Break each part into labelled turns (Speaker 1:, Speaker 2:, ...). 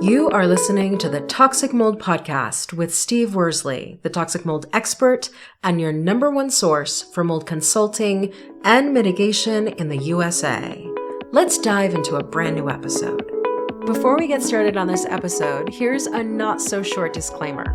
Speaker 1: You are listening to the Toxic Mold Podcast with Steve Worsley, the toxic mold expert and your number one source for mold consulting and mitigation in the USA. Let's dive into a brand new episode. Before we get started on this episode, here's a not so short disclaimer.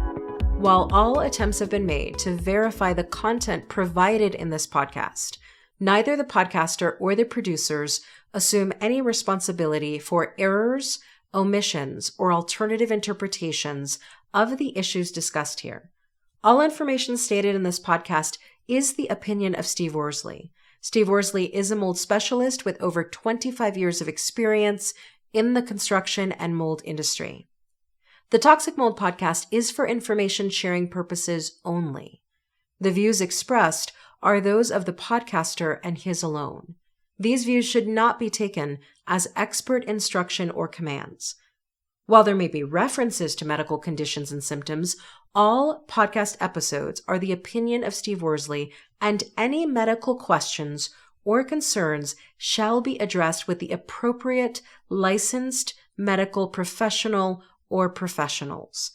Speaker 1: While all attempts have been made to verify the content provided in this podcast, neither the podcaster or the producers assume any responsibility for errors, omissions, or alternative interpretations of the issues discussed here. All information stated in this podcast is the opinion of Steve Worsley. Steve Worsley is a mold specialist with over 25 years of experience in the construction and mold industry. The Toxic Mold Podcast is for information sharing purposes only. The views expressed are those of the podcaster and his alone. These views should not be taken as expert instruction or commands. While there may be references to medical conditions and symptoms, all podcast episodes are the opinion of Steve Worsley, and any medical questions or concerns shall be addressed with the appropriate licensed medical professional or professionals.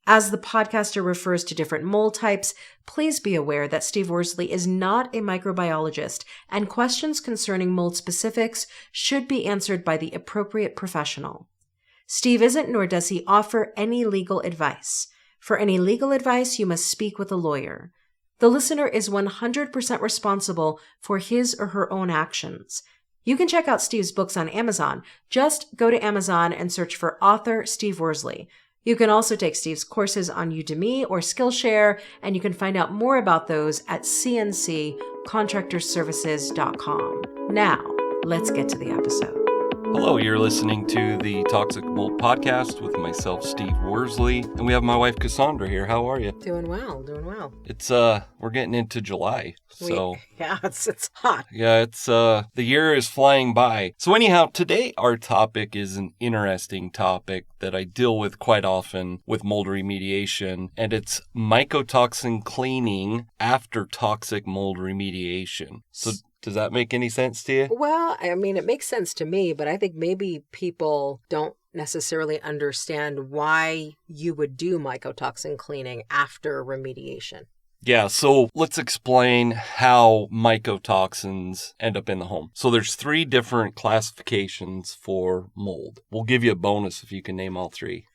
Speaker 1: As the podcaster refers to different mold types, please be aware that Steve Worsley is not a microbiologist, and questions concerning mold specifics should be answered by the appropriate professional. Steve isn't, nor does he offer any legal advice. For any legal advice, you must speak with a lawyer. The listener is 100% responsible for his or her own actions. You can check out Steve's books on Amazon. Just go to Amazon and search for author Steve Worsley. You can also take Steve's courses on Udemy or Skillshare, and you can find out more about those at cnccontractorservices.com. Now, let's get to the episode.
Speaker 2: Hello, you're listening to the Toxic Mold Podcast with myself, Steve Worsley, and we have my wife, Cassandra, here. How are you?
Speaker 1: Doing well.
Speaker 2: It's, we're getting into July, so...
Speaker 1: It's hot.
Speaker 2: Yeah, it's, the year is flying by. So anyhow, today our topic is an interesting topic that I deal with quite often with mold remediation, and it's mycotoxin cleaning after toxic mold remediation. So... does that make any sense to you?
Speaker 1: Well, I mean, it makes sense to me, but I think maybe people don't necessarily understand why you would do mycotoxin cleaning after remediation.
Speaker 2: Yeah, so let's explain how mycotoxins end up in the home. So there's 3 different classifications for mold. We'll give you a bonus if you can name all 3.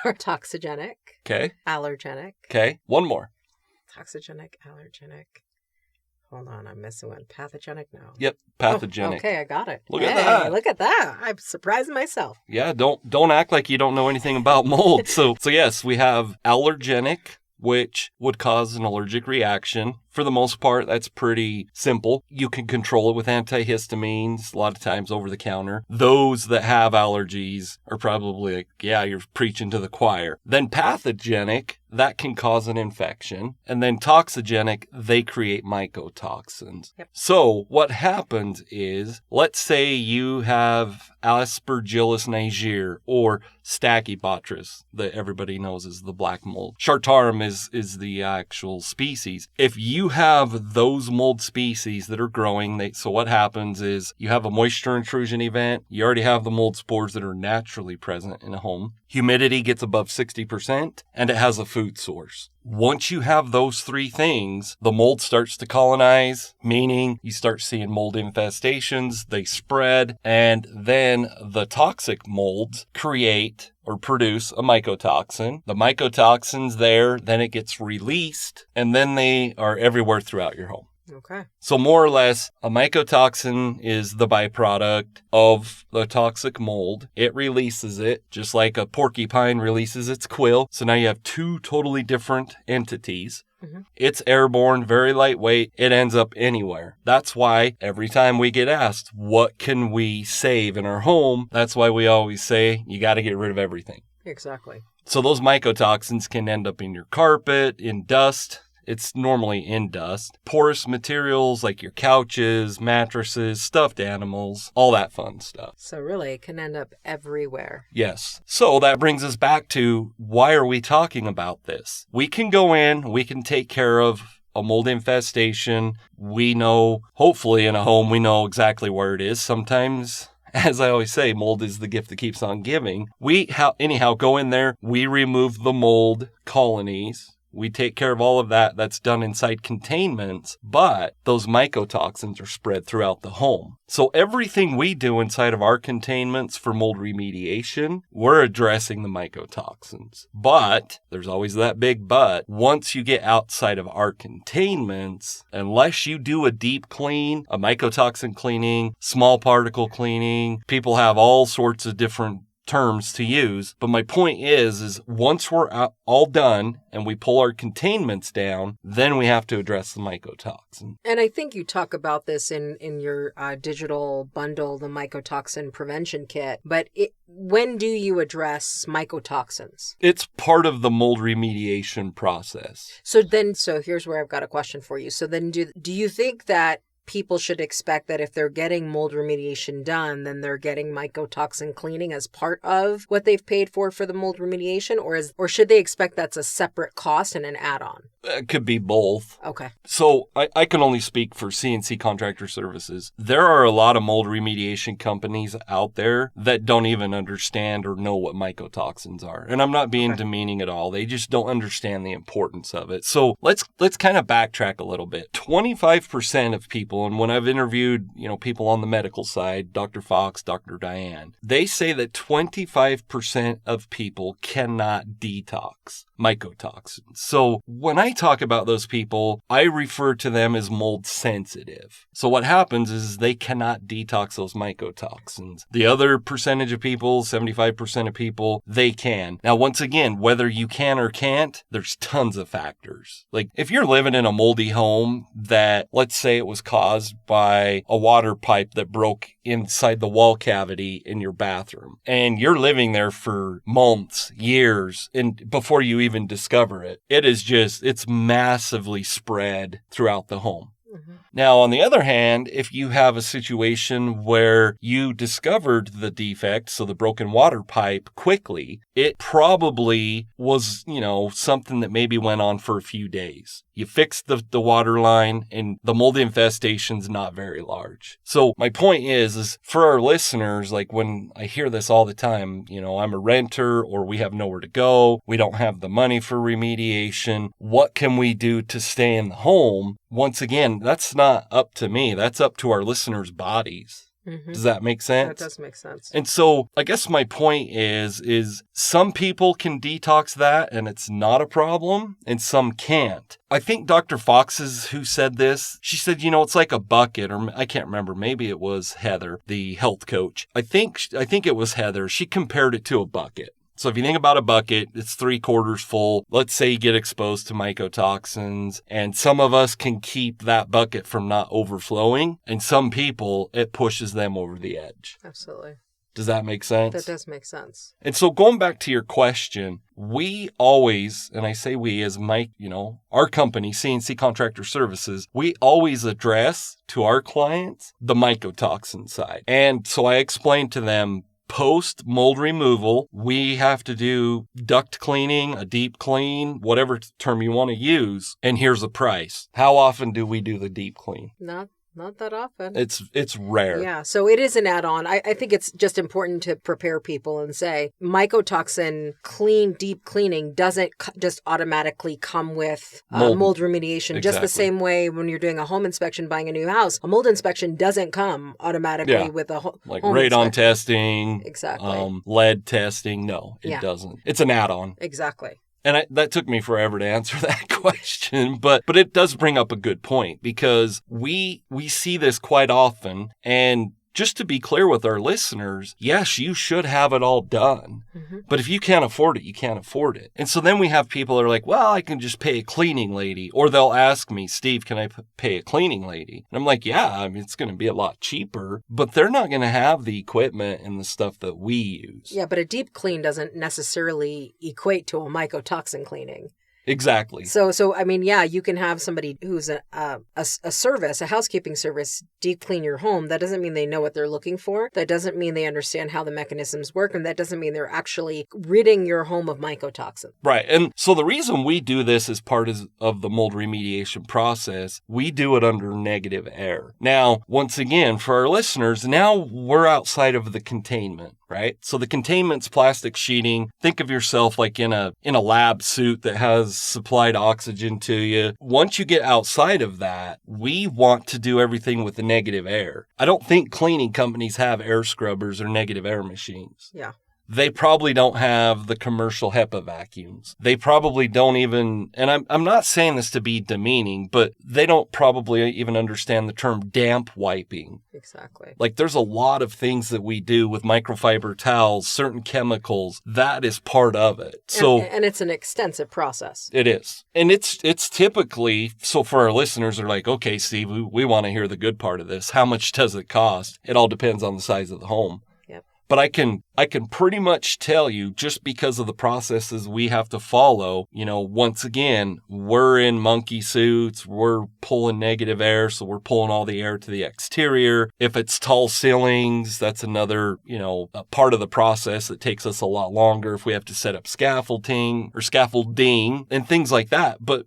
Speaker 1: Or toxigenic.
Speaker 2: Okay.
Speaker 1: Allergenic.
Speaker 2: Okay, one more.
Speaker 1: Toxigenic, allergenic. Hold on, I'm missing one. Pathogenic? No.
Speaker 2: Yep, pathogenic.
Speaker 1: Oh, okay, I got it.
Speaker 2: Look at that.
Speaker 1: Look at that. I'm surprising myself.
Speaker 2: Yeah, don't act like you don't know anything about mold. So yes, we have allergenic, which would cause an allergic reaction. For the most part, that's pretty simple. You can control it with antihistamines, a lot of times over the counter. Those that have allergies are probably like, yeah, you're preaching to the choir. Then pathogenic, that can cause an infection. And then toxigenic, they create mycotoxins. Yep. So what happens is, let's say you have Aspergillus niger or Stachybotrys that everybody knows is the black mold. Chartarum is the actual species. If you have those mold species that are growing, so what happens is you have a moisture intrusion event. You already have the mold spores that are naturally present in a home. Humidity gets above 60%, and it has a food source. Once you have those 3 things, the mold starts to colonize, meaning you start seeing mold infestations, they spread, and then the toxic molds create or produce a mycotoxin. The mycotoxin's there, then it gets released, and then they are everywhere throughout your home.
Speaker 1: Okay.
Speaker 2: So more or less, a mycotoxin is the byproduct of the toxic mold. It releases it, just like a porcupine releases its quill. So now you have 2 totally different entities. Mm-hmm. It's airborne, very lightweight. It ends up anywhere. That's why every time we get asked, what can we save in our home? That's why we always say, you got to get rid of everything.
Speaker 1: Exactly.
Speaker 2: So those mycotoxins can end up in your carpet, in dust. It's normally in dust. Porous materials like your couches, mattresses, stuffed animals, all that fun stuff.
Speaker 1: So really, it can end up everywhere.
Speaker 2: Yes. So that brings us back to, why are we talking about this? We can go in, we can take care of a mold infestation. We know, hopefully in a home, we know exactly where it is. Sometimes as I always say, mold is the gift that keeps on giving. We go in there, we remove the mold colonies. We take care of all of that. That's done inside containments, but those mycotoxins are spread throughout the home. So everything we do inside of our containments for mold remediation, we're addressing the mycotoxins. But there's always that big but. Once you get outside of our containments, unless you do a deep clean, a mycotoxin cleaning, small particle cleaning, people have all sorts of different terms to use. But my point is once we're all done and we pull our containments down, then we have to address the mycotoxin.
Speaker 1: And I think you talk about this in your digital bundle, the mycotoxin prevention kit. But when do you address mycotoxins?
Speaker 2: It's part of the mold remediation process.
Speaker 1: So here's where I've got a question for you. So then do you think that people should expect that if they're getting mold remediation done, then they're getting mycotoxin cleaning as part of what they've paid for the mold remediation? Or should they expect that's a separate cost and an add-on?
Speaker 2: It could be both.
Speaker 1: Okay.
Speaker 2: So I can only speak for CNC Contractor Services. There are a lot of mold remediation companies out there that don't even understand or know what mycotoxins are. And I'm not being demeaning at all. They just don't understand the importance of it. So let's kind of backtrack a little bit. 25% of people, and when I've interviewed, people on the medical side, Dr. Fox, Dr. Diane, they say that 25% of people cannot detox mycotoxins. So when I talk about those people, I refer to them as mold sensitive. So what happens is they cannot detox those mycotoxins. The other percentage of people, 75% of people, they can. Now, once again, whether you can or can't, there's tons of factors. Like if you're living in a moldy home that, let's say it was caused by a water pipe that broke inside the wall cavity in your bathroom, and you're living there for months, years, and before you even discover it, it's massively spread throughout the home. Mm-hmm. Now, on the other hand, if you have a situation where you discovered the defect, so the broken water pipe, quickly, it probably was, something that maybe went on for a few days. You fixed the water line and the mold infestation's not very large. So my point is for our listeners, like when I hear this all the time, I'm a renter or we have nowhere to go, we don't have the money for remediation. What can we do to stay in the home? Once again, that's not up to me. That's up to our listeners' bodies. Mm-hmm. Does that make sense?
Speaker 1: That does make sense.
Speaker 2: And so I guess my point is some people can detox that and it's not a problem and some can't. I think Dr. Fox is who said this. She said, it's like a bucket, or I can't remember. Maybe it was Heather, the health coach. I think it was Heather. She compared it to a bucket. So if you think about a bucket, it's 3/4 full. Let's say you get exposed to mycotoxins, and some of us can keep that bucket from not overflowing, and some people, it pushes them over the edge.
Speaker 1: Absolutely.
Speaker 2: Does that make sense?
Speaker 1: That does make sense.
Speaker 2: And so going back to your question, we always, and I say we as our company, CNC Contractor Services, we always address to our clients the mycotoxin side. And so I explained to them, post mold removal, we have to do duct cleaning, a deep clean, whatever term you want to use. And here's the price. How often do we do the deep clean?
Speaker 1: Not that often.
Speaker 2: It's rare.
Speaker 1: Yeah, so it is an add-on. I think it's just important to prepare people and say mycotoxin deep cleaning doesn't just automatically come with mold remediation. Exactly. Just the same way when you're doing a home inspection, buying a new house, a mold inspection doesn't come automatically with a home
Speaker 2: radon testing,
Speaker 1: exactly,
Speaker 2: lead testing. No, it doesn't. It's an add-on.
Speaker 1: Exactly.
Speaker 2: And that took me forever to answer that question, but it does bring up a good point because we see this quite often. And just to be clear with our listeners, yes, you should have it all done. Mm-hmm. But if you can't afford it, you can't afford it. And so then we have people that are like, well, I can just pay a cleaning lady. Or they'll ask me, Steve, can I pay a cleaning lady? And I'm like, yeah, it's going to be a lot cheaper, but they're not going to have the equipment and the stuff that we use.
Speaker 1: Yeah, but a deep clean doesn't necessarily equate to a mycotoxin cleaning.
Speaker 2: Exactly.
Speaker 1: So I mean, yeah, you can have somebody who's a housekeeping service, deep clean your home. That doesn't mean they know what they're looking for. That doesn't mean they understand how the mechanisms work. And that doesn't mean they're actually ridding your home of mycotoxin.
Speaker 2: Right. And so the reason we do this as part of the mold remediation process, we do it under negative air. Now, once again, for our listeners, now we're outside of the containment. Right? So the containment's plastic sheeting. Think of yourself like in a lab suit that has supplied oxygen to you. Once you get outside of that, we want to do everything with the negative air. I don't think cleaning companies have air scrubbers or negative air machines.
Speaker 1: Yeah.
Speaker 2: They probably don't have the commercial HEPA vacuums. They probably don't even, and I'm not saying this to be demeaning, but they don't probably even understand the term damp wiping.
Speaker 1: Exactly.
Speaker 2: Like there's a lot of things that we do with microfiber towels, certain chemicals, that is part of it. So
Speaker 1: and it's an extensive process.
Speaker 2: It is. And it's typically, so for our listeners, they're like, okay, Steve, we want to hear the good part of this. How much does it cost? It all depends on the size of the home. But I can pretty much tell you, just because of the processes we have to follow, once again, we're in monkey suits, we're pulling negative air, so we're pulling all the air to the exterior. If it's tall ceilings, that's another, a part of the process that takes us a lot longer if we have to set up scaffolding and things like that. But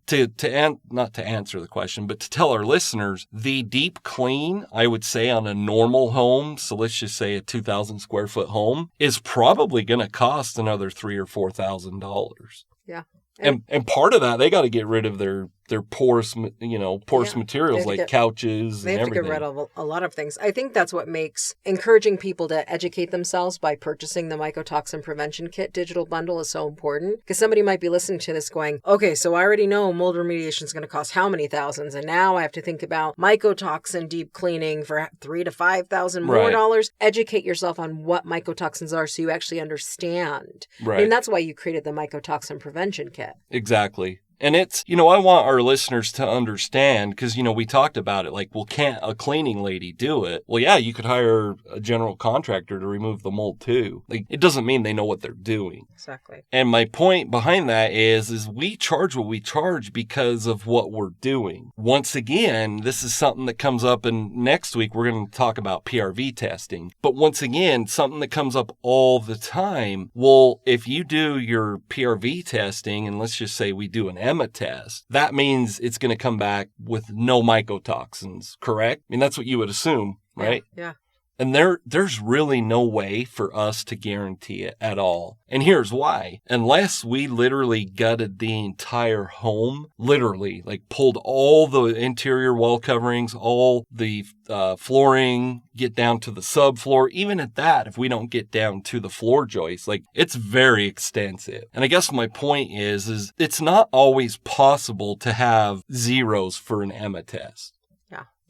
Speaker 2: not to answer the question, but to tell our listeners, the deep clean, I would say on a normal home, so let's just say a 2,000 square foot home, is probably going to cost another $3,000 or $4,000.
Speaker 1: Yeah.
Speaker 2: And part of that, they got to get rid of their porous materials like couches and everything. They have to
Speaker 1: get rid of a lot of things. I think that's what makes encouraging people to educate themselves by purchasing the Mycotoxin Prevention Kit digital bundle is so important. Because somebody might be listening to this going, okay, so I already know mold remediation is going to cost how many thousands, and now I have to think about mycotoxin deep cleaning for $3,000 to $5,000 more dollars. Educate yourself on what mycotoxins are so you actually understand.
Speaker 2: Right.
Speaker 1: I mean, that's why you created the Mycotoxin Prevention Kit.
Speaker 2: Exactly. And it's, I want our listeners to understand, because, we talked about it, like, well, can't a cleaning lady do it? Well, yeah, you could hire a general contractor to remove the mold too. Like, it doesn't mean they know what they're doing.
Speaker 1: Exactly.
Speaker 2: And my point behind that is we charge what we charge because of what we're doing. Once again, this is something that comes up, and next week we're going to talk about PRV testing. But once again, something that comes up all the time. Well, if you do your PRV testing, and let's just say we do an EMA test, that means it's going to come back with no mycotoxins, correct? I mean, that's what you would assume, right?
Speaker 1: Yeah.
Speaker 2: And there's really no way for us to guarantee it at all. And here's why. Unless we literally gutted the entire home, literally, like pulled all the interior wall coverings, all the flooring, get down to the subfloor, even at that, if we don't get down to the floor joists, like it's very extensive. And I guess my point is it's not always possible to have zeros for an EMA test.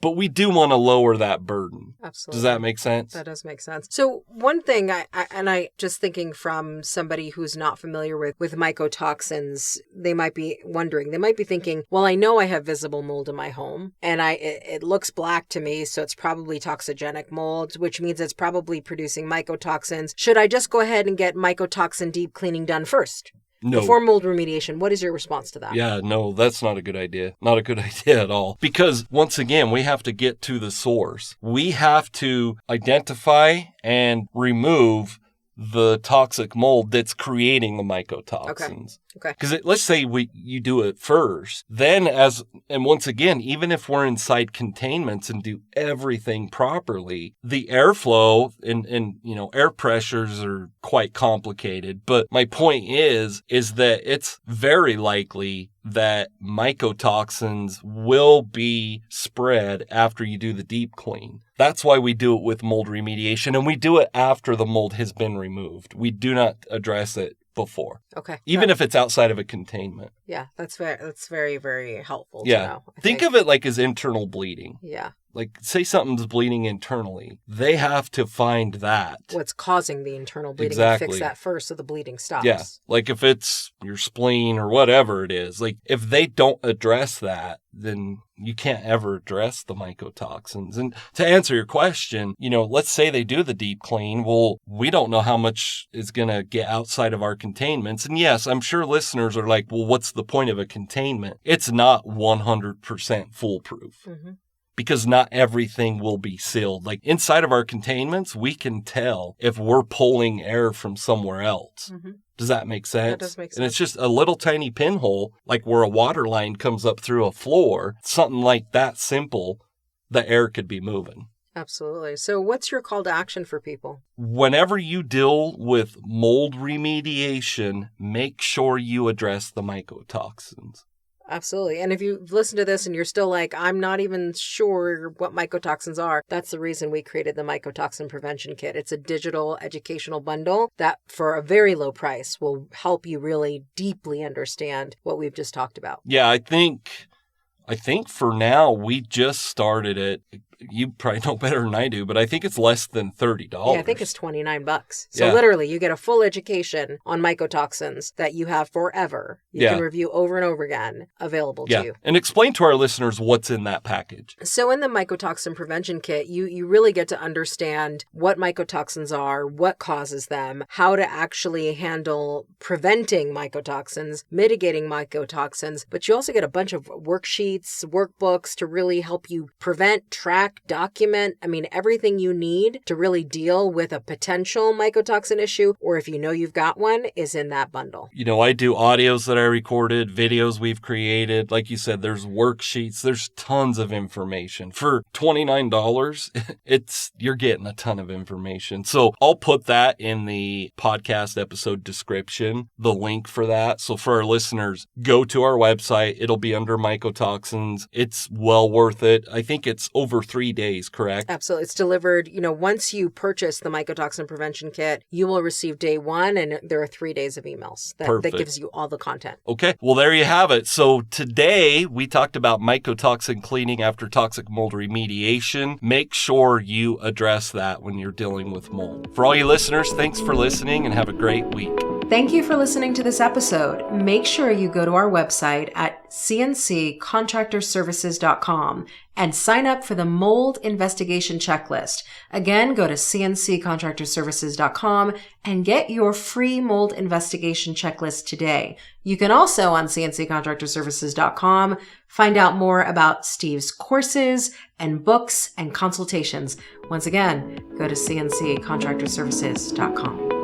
Speaker 2: But we do want to lower that burden.
Speaker 1: Absolutely.
Speaker 2: Does that make sense?
Speaker 1: That does make sense. So one thing, I just thinking from somebody who's not familiar with mycotoxins, they might be wondering, they might be thinking, well, I know I have visible mold in my home and it looks black to me, so it's probably toxigenic mold, which means it's probably producing mycotoxins. Should I just go ahead and get mycotoxin deep cleaning done first?
Speaker 2: No.
Speaker 1: Before mold remediation, what is your response to that?
Speaker 2: Yeah, no, that's not a good idea. Not a good idea at all. Because once again, we have to get to the source. We have to identify and remove the toxic mold that's creating the mycotoxins.
Speaker 1: Okay.
Speaker 2: Because let's say you do it first, then and once again, even if we're inside containments and do everything properly, the airflow and air pressures are quite complicated. But my point is that it's very likely that mycotoxins will be spread after you do the deep clean. That's why we do it with mold remediation, and we do it after the mold has been removed. We do not address it before.
Speaker 1: Okay.
Speaker 2: Even if it's outside of a containment.
Speaker 1: Yeah, that's very, very helpful
Speaker 2: to
Speaker 1: know.
Speaker 2: Think of it like as internal bleeding.
Speaker 1: Yeah.
Speaker 2: Like, say something's bleeding internally. They have to find that.
Speaker 1: What's causing the internal bleeding
Speaker 2: Exactly.
Speaker 1: and fix that first so the bleeding stops.
Speaker 2: Yeah. Like if it's your spleen or whatever it is, like if they don't address that, then you can't ever address the mycotoxins. And to answer your question, let's say they do the deep clean. Well, we don't know how much is going to get outside of our containments. And yes, I'm sure listeners are like, well, what's the point of a containment? It's not 100% foolproof. Mm-hmm. Because not everything will be sealed. Like inside of our containments, we can tell if we're pulling air from somewhere else. Mm-hmm. Does that make sense?
Speaker 1: That does make sense.
Speaker 2: And it's just a little tiny pinhole, like where a water line comes up through a floor, something like that simple, the air could be moving.
Speaker 1: Absolutely. So what's your call to action for people?
Speaker 2: Whenever you deal with mold remediation, make sure you address the mycotoxins.
Speaker 1: Absolutely. And if you listen to this and you're still like, I'm not even sure what mycotoxins are, that's the reason we created the Mycotoxin Prevention Kit. It's a digital educational bundle that for a very low price will help you really deeply understand what we've just talked about.
Speaker 2: Yeah, I think for now, we just started it. You probably know better than I do, but I think it's less than $30.
Speaker 1: Yeah, I think it's $29. So literally, you get a full education on mycotoxins that you have forever. You can review over and over again, available to you.
Speaker 2: And explain to our listeners what's in that package.
Speaker 1: So in the Mycotoxin Prevention Kit, you really get to understand what mycotoxins are, what causes them, how to actually handle preventing mycotoxins, mitigating mycotoxins, but you also get a bunch of worksheets, workbooks to really help you prevent, track, document, everything you need to really deal with a potential mycotoxin issue, or if you know you've got one, is in that bundle.
Speaker 2: I do audios that I recorded, videos we've created. Like you said, there's worksheets, there's tons of information. For $29, you're getting a ton of information. So I'll put that in the podcast episode description, the link for that. So for our listeners, go to our website. It'll be under mycotoxins. It's well worth it. I think it's over 3 days, correct?
Speaker 1: Absolutely. It's delivered, once you purchase the Mycotoxin Prevention Kit, you will receive day 1, and there are 3 days of emails that gives you all the content.
Speaker 2: Okay. Well, there you have it. So today we talked about mycotoxin cleaning after toxic mold remediation. Make sure you address that when you're dealing with mold. For all you listeners, thanks for listening and have a great week.
Speaker 1: Thank you for listening to this episode. Make sure you go to our website at cnccontractorservices.com and sign up for the mold investigation checklist. Again, go to cnccontractorservices.com and get your free mold investigation checklist today. You can also on cnccontractorservices.com find out more about Steve's courses and books and consultations. Once again, go to cnccontractorservices.com.